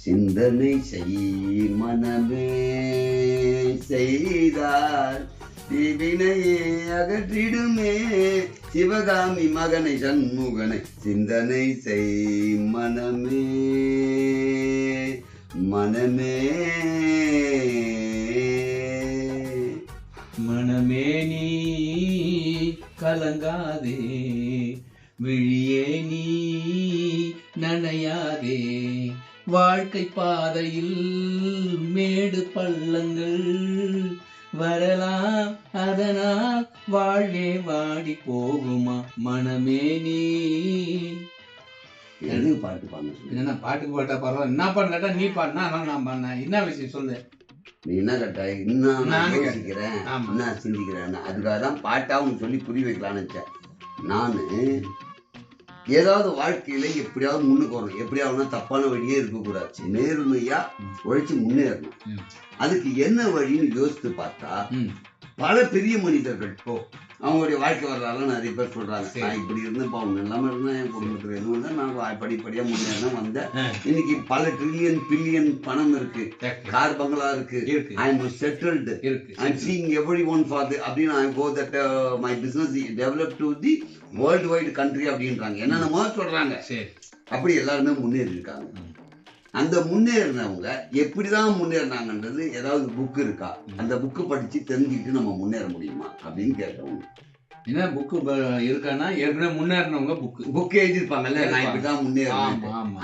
சிந்தனை செய் மனமே செய்தார் தீவினையே அகற்றிடுமே சிவகாமி மகனை சண்முகனை சிந்தனை செய் மனமே மனமே மனமே நீ கலங்காதே விழியே நீ நனையாதே வாழ்க்கை பாதையில் மேடு பள்ளங்கள் வரலாம் அதனால் வாழ்வே வாடி போகுமா மனமே நீ. எது பாட்டு பாடணும்? என்ன பாட்டுக்கு பாட்டா பரவாயில்ல, என்ன பண்ண கேட்டா நீ பாடினா நான் பாடினேன். என்ன விஷயம் சொல்லு. நீ என்ன கேட்ட? இன்னும் நான் யோசிக்கிறேன், என்ன சிந்திக்கிறேன். அதுக்காக தான் பாட்டாவும் சொல்லி புரிய வைக்கலான்னு வச்சேன். நான் ஏதாவது வாழ்க்கையில எப்படியாவது முன்னுக்கு வரணும். எப்படியாவதுனா தப்பான வழியே இருக்கக்கூடாது. நேர்மையா உழைச்சு முன்னேறணும். அதுக்கு என்ன வழின்னு யோசித்து பார்த்தா பல பெரிய மனிதர்கள் அவங்களுடைய வாழ்க்கை வரலாறுலாம் நிறைய பேர் சொல்றாங்க. நான் இப்படி இருந்தேன், அவங்க எல்லாமே இருந்தேன், என் குடும்பத்துல எதுவும் இல்லை, நான் படிப்படியா முன்னேறினா வந்தேன். இன்னைக்கு பல ட்ரில்லியன் பில்லியன் பணம் இருக்கு, கார் பங்களா இருக்கு, I am settled, I am seeing everyone for the அப்படின்னு I go that my business develop to the world wide country அப்படின்றாங்க. என்னென்னமோ சொல்றாங்க. அப்படி எல்லாருமே முன்னேறி இருக்காங்க. அந்த முன்னேறினவங்க எப்படிதான் முன்னேறினாங்கன்றது ஏதாவது புக்கு இருக்கா? அந்த புக்கு படிச்சு தெரிஞ்சுக்கிட்டு நம்ம முன்னேற முடியுமா அப்படின்னு கேட்கறவங்க. என்ன புக்கு இருக்கான்னா ஏற்கனவே முன்னேறினவங்க புக்கு எழுதிருப்பாங்கல்ல, நான் இப்படிதான் முன்னேறேன்.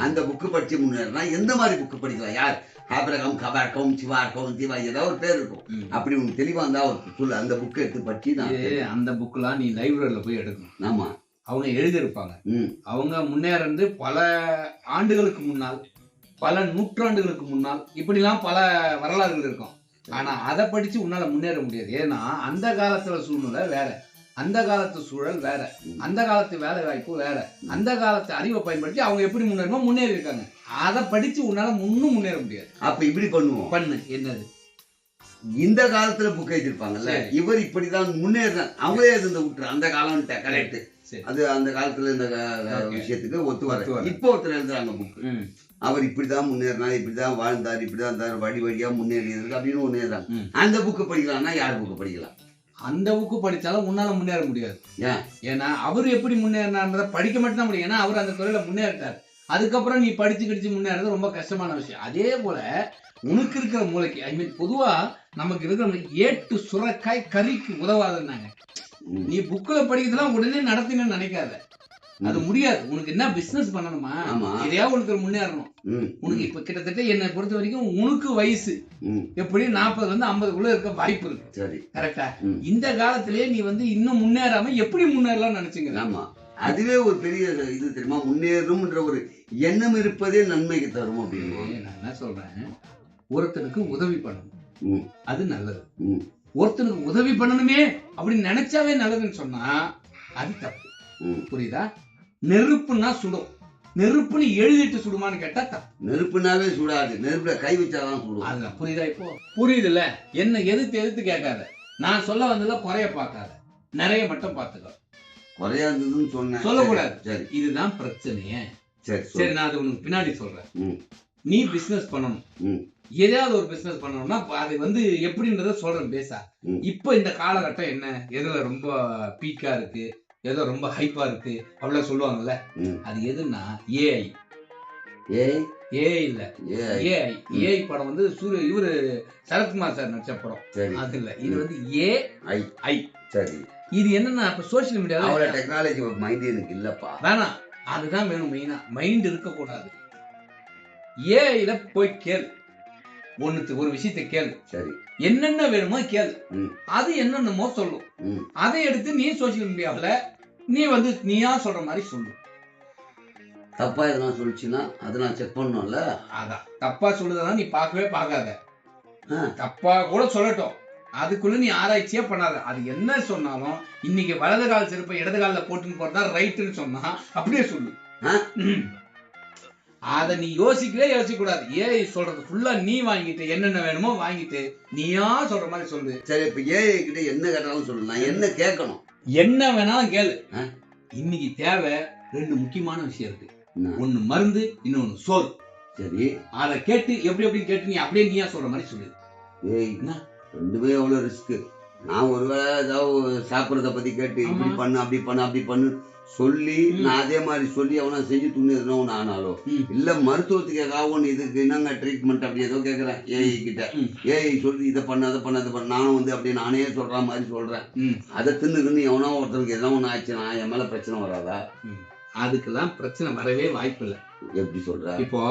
அந்த புக்கு படிச்சு முன்னேறினா எந்த மாதிரி புக்கு படிக்கலாம்? யார்? ஆபிரகாம், கபார்கம், சிவார்கம், திவா, ஏதாவது ஒரு பேர் இருக்கும். அப்படி உனக்கு தெளிவா இருந்தா ஒரு சொல்லு. அந்த புக்கை எடுத்து படிச்சு அந்த புக்கெல்லாம் நீ லைப்ரரியில போய் எடுக்கணும். ஆமா, அவங்க எழுதியிருப்பாங்க. அவங்க முன்னேறது பல ஆண்டுகளுக்கு முன்னால், பல நூற்றாண்டுகளுக்கு முன்னால் இப்படிலாம் பல வரலாறுகள் இருக்கும். ஆனா அதை படிச்சு உன்னால முன்னேற முடியாது. ஏன்னா அந்த காலத்துல சூழ்நிலை வேற, அந்த காலத்து சூழல் வேற, அந்த காலத்து வேலை வாய்ப்பு வேற, அந்த காலத்து அறிவை பயன்படுத்தி அவங்க எப்படி முன்னேறி இருக்காங்க. அதை படிச்சு உன்னால முன்னும் முன்னேற முடியாது. அப்ப இப்படி பண்ணுவோம். பண்ணு. என்னது? இந்த காலத்துல புக் எழுதிருப்பாங்கல்ல, இவர் இப்படிதான் முன்னேறினார், அவங்களே இந்த விட்டுரு அந்த காலம் கரெக்ட். அது அந்த காலத்துல இந்த விஷயத்துக்கு ஒத்து வர. இப்போ ஒருத்தர் எழுதுறாங்க புக்கு, அவர் இப்படிதான் முன்னேறினார், இப்படிதான் வாழ்ந்தார், இப்படிதான் இருந்தார், வழி வழியா முன்னேறியது அப்படின்னு முன்னேறாங்க. அந்த புக்கு படிக்கலாம்னா யார் புக்கு படிக்கலாம்? அந்த புக்கு படிச்சாலும் உன்னால முன்னேற முடியாது. ஏன்னா அவர் எப்படி முன்னேறினார்ன்றத படிக்க மட்டும் தான் முடியும். ஏன்னா அவர் அந்த துறையில முன்னேறிட்டார். அதுக்கப்புறம் நீ படிச்சு கிடிச்சு முன்னேறது ரொம்ப கஷ்டமான விஷயம். அதே போல உனக்கு இருக்கிற மூளைக்கு, ஐ மீன் பொதுவா நமக்கு இருக்கிற ஏட்டு சுரக்காய் கறிக்கு உதவாதுன்னாங்க. நீ புக்ல படிக்கிறதுலாம் உடனே நடத்தினு நினைக்காத, அது முடியாது. உனக்கு என்ன பிசினஸ் பண்ணணுமா, இதையா உனக்கு முன்னேறணும். உனக்கு இப்ப கிட்டத்தட்ட என்னை பொறுத்த வரைக்கும் உனக்கு வயசு எப்படி 40 50 இருக்க வாய்ப்பு இருக்கு. கரெக்டா? இந்த காலத்திலேயே நீ இன்னும் முன்னேறாம எப்படி முன்னேறலாம் நினைச்சீங்க. ஆமா, அதுவே ஒரு பெரிய இது தெரியுமா? முன்னேறணும்ன்ற ஒரு எண்ணம் இருப்பதே நன்மைக்கு தரும் அப்படின்னு நான் என்ன சொல்றேன். ஒருத்தனுக்கு உதவி பண்ணணும், அது நல்லது. ஒருத்தனுக்கு உதவி பண்ணணுமே அப்படின்னு நினைச்சாவே நல்லதுன்னு சொன்னா அது தப்பு. புரியுதா? நெருப்புன்னா சுடும், நெருப்புன்னு எழுதிட்டு சுடுமான்னு கேட்டா தப்பு. நெருப்புனாவே சுடாது, நெருப்புல கை வச்சாதான் சுடும். அதுதான். புரியுதா? இப்போ புரியுதுல்ல? என்ன எதிர்த்து கேட்காத, நான் சொல்ல வந்ததுல குறைய பார்க்காத, நிறைய மட்டும் பார்த்துக்கோ. குறையா இருந்ததுன்னு சொன்னேன், சொல்லக்கூடாது. சரி, இதுதான் பிரச்சனையே. சரி, நான் அது உனக்கு பின்னாடி சொல்றேன். நீ பிசினஸ் பண்ணணும், ஏதாவது ஒரு பிசினஸ் பண்ணணும்னா அது எப்படின்றத சொல்றேன் பேசா. இப்ப இந்த காலகட்டம் என்ன, எதுல ரொம்ப பீக்கா இருக்கு, ஏதோ ரொம்ப ஹைப்பா இருக்கு அப்படிலாம் சொல்லுவாங்கல்ல, அது எதுன்னா ஏஐ. இல்ல ஏஐ படம் இவரு சரத்குமார் சார் நடிச்ச படம். அது இல்ல, இது ஏஐ. சரி, இது என்னன்னா இப்ப சோசியல் மீடியால டெக்னாலஜி மைண்ட் எனக்கு இல்லப்பா, வேணாம். அதுதான் வேணும் மெயினா. மைண்ட் இருக்க கூடாது. ஏஐல போய் கேளு, ஒரு விஷயத்தை கேளு. சரி, என்னென்ன வேணுமோ கேளு, அது என்னென்னமோ சொல்லும். அதை எடுத்து நீ சோசியல் மீடியாவில் நீ நீயா சொல்ற மாதிரி சொல்லு. தப்பா எதனா சொல்லிச்சுன்னா அதை நான் செக் பண்ணணும்ல. அதான் தப்பா சொல்லுறதா நீ பார்க்கவே பார்க்காத. தப்பா கூட சொல்லட்டும், அதுக்குள்ள நீ ஆராய்ச்சியே பண்ணாத. அது என்ன சொன்னாலும் இன்னைக்கு வலது கால செருப்பை இடது காலில் போட்டுன்னு போறதா ரைட்டுன்னு சொன்னா அப்படியே சொல்லு. அதை நீ யோசிக்கவே யோசிக்க கூடாது. ஏஐ சொல்றது ஃபுல்லா நீ வாங்கிட்டு என்னென்ன வேணுமோ வாங்கிட்டு நீயா சொல்ற மாதிரி சொல்லு. சரி, இப்ப ஏஐ கிட்ட என்ன கேட்டாலும் சொல்லு, நான் என்ன கேட்கணும்? என்ன வேணாலும் கேளு. இன்னைக்கு தேவை 2 முக்கியமான விஷயம் இருக்கு. ஒண்ணு மருந்து, இன்னொன்னு சோறு. சரி, அதை கேட்டு எப்படி எப்படின்னு கேட்டு நீ அப்படியே நீயா சொல்ற மாதிரி சொல்லு. ஏய் ரெண்டுமே எவ்வளவு ரிஸ்க். நான் ஒருவேளை ஏதாவது சாப்பிட்றத பத்தி கேட்டு இப்படி பண்ணு அப்படி பண்ணு அப்படி பண்ணு சொல்லி நான் அதே மாதிரி சொல்லி அவனை செஞ்சு துணிதுனா ஒன்று ஆனாலும் இல்ல மருத்துவத்துக்கு ஏதாவது ஒன்று இதுக்கு என்னங்க ட்ரீட்மெண்ட் அப்படி ஏதோ கேட்குறேன் ஏஐ கிட்ட. ஏஐ சொல்லி இதை பண்ண அதை பண்ண அதை பண்ண நானும் வந்து அப்படியே நானே சொல்ற மாதிரி சொல்றேன். அதை தின்னுக்குன்னு எவனோ ஒருத்தருக்கு எதோ ஒன்று ஆச்சுன்னா என் மேல பிரச்சனை வராதா? அதுக்கெல்லாம் பிரச்சனை வரவே வாய்ப்பு இல்லை. எப்படி சொல்ற? இப்போ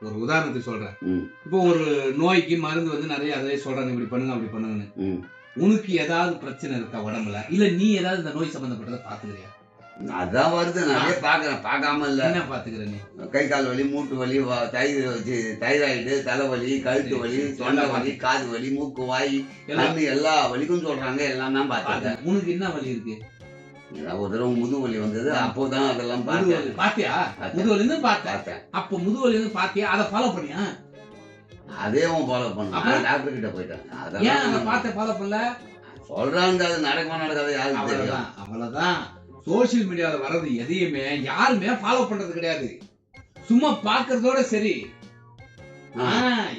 ஒரு உதாரணத்துக்கு சொல்றேன். இப்போ ஒரு நோய்க்கு மருந்து வந்து நிறைய அதே சொல்றாங்க, இப்படி பண்ணுங்க அப்படி பண்ணுங்கன்னு. உனக்கு ஏதாவது பிரச்சனை இருக்கா உடம்புல? இல்ல நீ ஏதாவது இந்த நோய் சம்பந்தப்பட்டதை பாத்துக்கிறியா? அதான் வருது, நிறைய பாக்குறேன். பார்க்காம இல்ல. என்ன பாத்துக்கிற நீ? கை கால் வலி, மூட்டு வலி, தைராய்டு, தலைவலி, கழுத்து வலி, தொண்டை வலி, காது வலி, மூக்கு, வாய், கண்ணு எல்லா வலிக்கும் சொல்றாங்க. எல்லாம் தான் பார்த்தேன். உனக்கு என்ன வலி இருக்கு? ஒரு தடவை முதுவலி வந்தது, அப்போதான் அதெல்லாம் பார்த்தேன். பாத்தியா? முதுவலின்னு பார்த்தேன். அப்ப முதுவலின்னு பாத்தியா? அதை ஃபாலோ பண்ணியா? அதே ஃபாலோ பண்ண டாக்டர் கிட்ட போயிட்டேன். ஏன் அதை பார்த்து ஃபாலோ பண்ணல? சொல்றாங்க, அது நடக்குமா நடக்காது யாருக்கு தெரியும். அவ்வளவுதான். சோசியல் மீடியால வர்றது எதையுமே யாருமே ஃபாலோ பண்றது கிடையாது. சும்மா பாக்குறதோட சரி.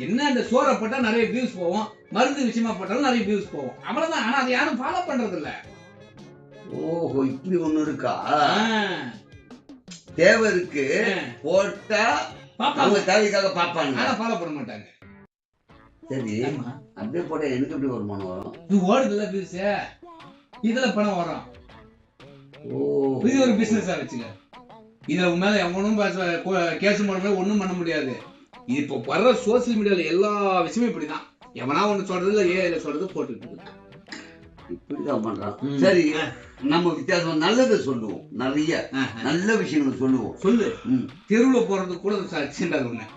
என்ன அந்த சோறை போட்டா நிறைய வியூஸ் போவோம், மருந்து விஷயமா போட்டாலும் நிறைய வியூஸ் போவோம், அவ்வளவுதான். ஆனா அதை யாரும் ஃபாலோ பண்றது இல்ல. ஓஹோ, இப்படி ஒண்ணு இருக்கா? தேவை இருக்கு போட்டா அவங்க தேவைக்காக பாப்பாங்க, ஆனா ஃபாலோ பண்ண மாட்டாங்க. சரி, அப்படியே போட்டா எனக்கு எப்படி வருமானம் வரும்? இது ஓடுதுல வியூஸ், இதுல பணம் வரும். இது ஒரு பிசினஸா வச்சுக்க. இதுல மேல எவனும் கேஸ் மூலமே ஒண்ணும் பண்ண முடியாது. இப்போ வர்ற சோசியல் மீடியால எல்லா விஷயமும் இப்படிதான். எவனா ஒண்ணு சொல்றது இல்ல, ஏஐல சொல்றது போட்டுட்டு இப்படிதான் பண்றான். சரி, நம்ம வித்தியாசம் நல்லதை சொல்லுவோம், நிறைய நல்ல விஷயங்களை சொல்லுவோம். சொல்லு. தெருவுல போறது கூட சின்னது ஒண்ணு.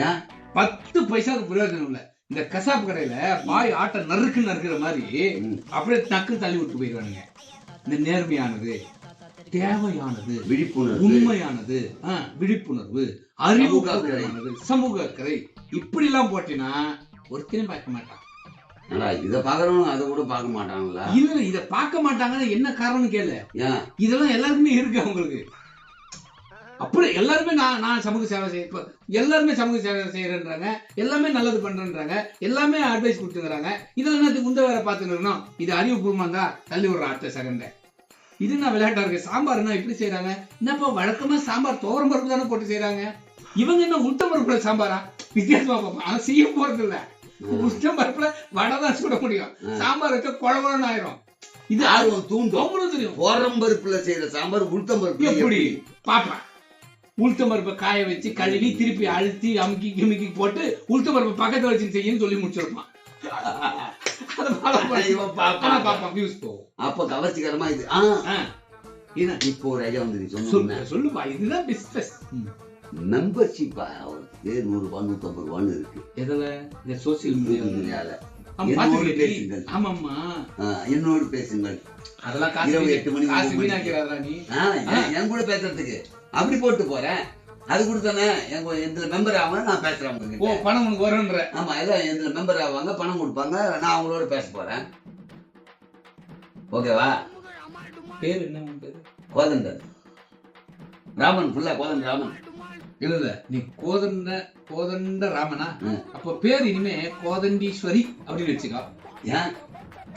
ஏன் 10 பைசாவுக்கு பிரயோஜனம் இல்ல. இந்த கசாப்பு கடையில பாய் ஆட்டை நறுக்குற மாதிரி அப்படியே டக்கு தள்ளி விட்டு போயிடுவானுங்க. இந்த நேர்மையானது, தேவையானது, விழிப்புணர்வு, உண்மையானது, விழிப்புணர்வு, அறிவுக்கானது, சமூக அக்கறை, இப்படி எல்லாம் போட்டினா ஒருத்தரையும் பார்க்க மாட்டான். இத பாக்குறவங்க அதை கூட பார்க்க மாட்டாங்களா? இல்ல, இத பார்க்க மாட்டாங்கன்னா என்ன காரணம் கேளு. இதெல்லாம் எல்லாருக்குமே இருக்கு அவங்களுக்கு. அப்படி எல்லாருமே நான் சமூக சேவை செய்ய, எல்லாருமே சமூக சேவை செய்யறேன்றாங்க, எல்லாமே நல்லது பண்றேன்றாங்க, எல்லாமே அட்வைஸ் கொடுத்துக்கிறாங்க. இதெல்லாம் உந்த வேற பாத்துக்கணும். இது அறிவுபூர்வமா இருந்தா தள்ளி விடுற அடுத்த செகண்ட். இது நான் விளையாட்டா இருக்கு. சாம்பார்னா இப்படி செய்யறாங்க. என்னப்பா வழக்கமா சாம்பார் தோரம் பருப்பு தானே போட்டு செய்யறாங்க. இவங்க என்ன உளுத்தம் பருப்புல சாம்பாரா? வித்தியாசமா பார்ப்போம். ஆனா செய்ய போறது இல்ல. உளுத்தம் பருப்புல வடை தான் சுட முடியும், சாம்பார் வச்சா குழகுழன்னு ஆயிரும். இது ஆர்வம் தூண்டும். அவங்களும் தெரியும். தோரம் பருப்புல செய்யற சாம்பார் உளுத்தம் பருப்பு எப்படி பாப்பேன். உளுத்தம் பருப்பை காய வச்சு கழுவி திருப்பி அழுத்தி அமுக்கி கிமிக்கி போட்டு உளுத்தம் பருப்பை பக்கத்துல வச்சு செய்யன்னு சொல்லி முடிச்சிருப்பான். அப்ப கவர்ச்சிகரமா இது. இப்போ ஒரு ஐடியா வந்து சொல்லுப்பா. இதுதான் பிசினஸ். மெம்பர்ஷிப் 100 ரூபாய் 150 ரூபான்னு இருக்கு. எதுல? இந்த சோசியல் மீடியால. என்னோடு பேசுங்கள். அதெல்லாம் 28 மணி என் கூட பேசுறதுக்கு அப்படி போட்டு போறேன். அது கொடுத்தானே இதுல மெம்பர் ஆவாங்க, நான் பேசுறேன். பணம் உனக்கு வரும்ன்ற. ஆமா, எல்லாம் இதுல மெம்பர் ஆவாங்க, பணம் கொடுப்பாங்க, நான் அவங்களோட பேச போறேன். ஓகேவா? பேர் என்ன? கோதண்டர் ராமன். ஃபுல்லா கோதண்ட ராமன். இல்ல, நீ கோதண்ட ராமனா? அப்ப பேர் இனிமே கோதண்டீஸ்வரி அப்படின்னு வச்சுக்கோ. ஏன்?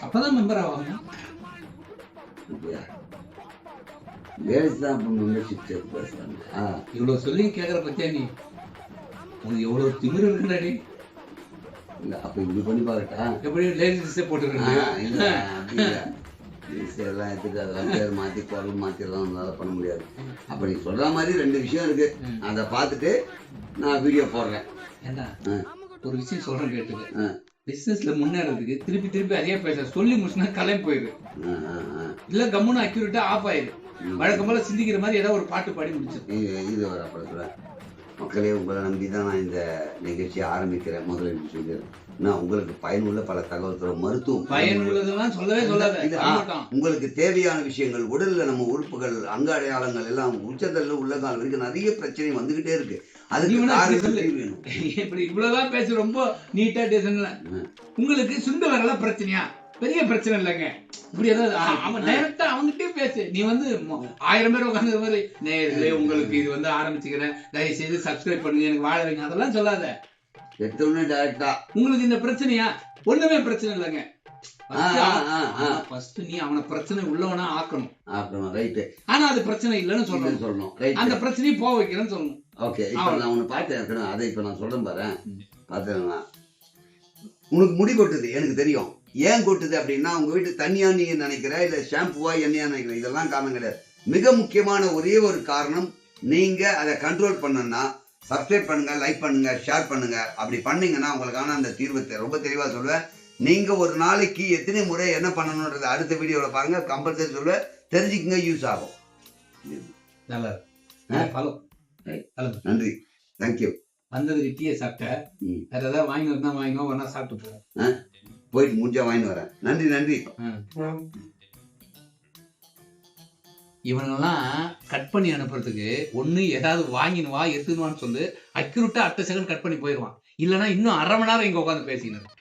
அப்பதான் மெம்பர் ஆவாங்க. இவ்வளவு சொல்லி கேக்குற பத்தியா நீ? உனக்கு எவ்வளவு திமிரு இருக்குடாடி. இல்ல, அப்ப இப்படி பண்ணி பாருட்டா. எப்படி லேடிஸ் போட்டுருக்காங்க? எல்லாம் எடுத்துட்டு அதெல்லாம் பேர் மாத்தி குரல் மாத்தி எல்லாம் நம்மளால பண்ண முடியாது. அப்ப நீ சொல்ற மாதிரி 2 விஷயம் இருக்கு. அதை பார்த்துட்டு நான் வீடியோ போடுறேன். ஏண்டா ஒரு விஷயம் சொல்றேன் கேட்டுக்க. பிசினஸ்ல முன்னேறதுக்கு திருப்பி அதே பேச சொல்லி முடிச்சுனா கலை போயிரு. இல்ல கம்முன்னு அக்யூரேட்டா ஆஃப் ஆயிரு. வழக்கம் போல சிந்திக்கிற மாதிரி ஏதாவது ஒரு பாட்டு பாடி முடிச்சிரு. இது வர படத்துல மக்களே, உங்களை நம்பிதான் நான் இந்த நிகழ்ச்சியை ஆரம்பிக்கிறேன். முதல்ல சொல்லிடுறேன், உங்களுக்கு பயனுள்ள பல தகவல்கள், மருத்துவம் பயனுள்ளதெல்லாம் சொல்லவே சொல்லாத. உங்களுக்கு தேவையான விஷயங்கள், உடல்ல நம்ம உறுப்புகள், அங்க அடையாளங்கள் எல்லாம் உச்சந்தல்ல உள்ள கால் வரைக்கும் நிறைய பிரச்சனை வந்துகிட்டே இருக்கு. இப்படி இவ்வளவுதான் பேச ரொம்ப நீட்டா டேசன்ல. உங்களுக்கு சுண்ட வரல பிரச்சனையா? பெரிய பிரச்சனை இல்லைங்க. இப்படி ஏதாவது அவன் டைரக்டா அவங்ககிட்டயே பேசு. நீ வந்து 1000 பேர் உட்காந்து மாதிரி நேர்களே உங்களுக்கு இது வந்து ஆரம்பிச்சுக்கிறேன், தயவு செய்து சப்ஸ்கிரைப் பண்ணுங்க, எனக்கு வாழ வைங்க, அதெல்லாம் சொல்லாத. எடுத்தோடனே டைரக்டா உங்களுக்கு இந்த பிரச்சனையா? ஒண்ணுமே பிரச்சனை இல்லைங்க. ஃபர்ஸ்ட் நீ அவனை பிரச்சனை உள்ளவனா ஆக்கணும். ரைட். ஆனா அது பிரச்சனை இல்லைன்னு சொல்லணும். அந்த பிரச்சனையை போக வைக்கிறேன்னு சொல்லணும். ஓகே. இப்போ நான் உன்னை பார்த்தேன் இருக்கணும், அதை இப்போ நான் சொல்றேன் பாரு. பார்த்தேன்னா உனக்கு முடி கொட்டுது, எனக்கு தெரியும். ஏன் கொட்டுது அப்படின்னா உங்க வீட்டு தண்ணியா நீ நினைக்கிற, இல்ல ஷாம்புவா எண்ணெயா நினைக்கிற, இதெல்லாம் காரணம் கிடையாது. மிக முக்கியமான ஒரே ஒரு காரணம், நீங்க அதை கண்ட்ரோல் பண்ணணும்னா சப்ஸ்கிரைப் பண்ணுங்க, லைக் பண்ணுங்க, ஷேர் பண்ணுங்க. அப்படி பண்ணீங்கன்னா உங்களுக்கான அந்த தீர்வை ரொம்ப தெளிவா சொல்லுவேன். நீங்க ஒரு நாளைக்கு எத்தனை முறை என்ன பண்ணணும்ன்றது அடுத்த வீடியோல பாருங்க, கம்பல்சரி சொல்லுவேன், தெரிஞ்சுக்குங்க, யூஸ் ஆகும். நன்றி, தேங்க்யூ. வந்ததுக்கு டீயை சாப்பிட்ட, வேற ஏதாவது வாங்கி வந்தா வாங்கினோ, வேணா சாப்பிட்டு போறேன். போயிட்டு முடிஞ்சா வாங்கிட்டு வரேன். நன்றி நன்றி. இவனெல்லாம் கட் பண்ணி அனுப்புறதுக்கு ஒண்ணு ஏதாவது வாங்கினுவா எடுத்துனுவான்னு சொல்லு, அக்யூரேட்டா அடுத்த செகண்ட் கட் பண்ணி போயிடுவான். இல்லைன்னா இன்னும் 1/2 மணி நேரம் இங்க உட்காந்து பேசிக்கணும்.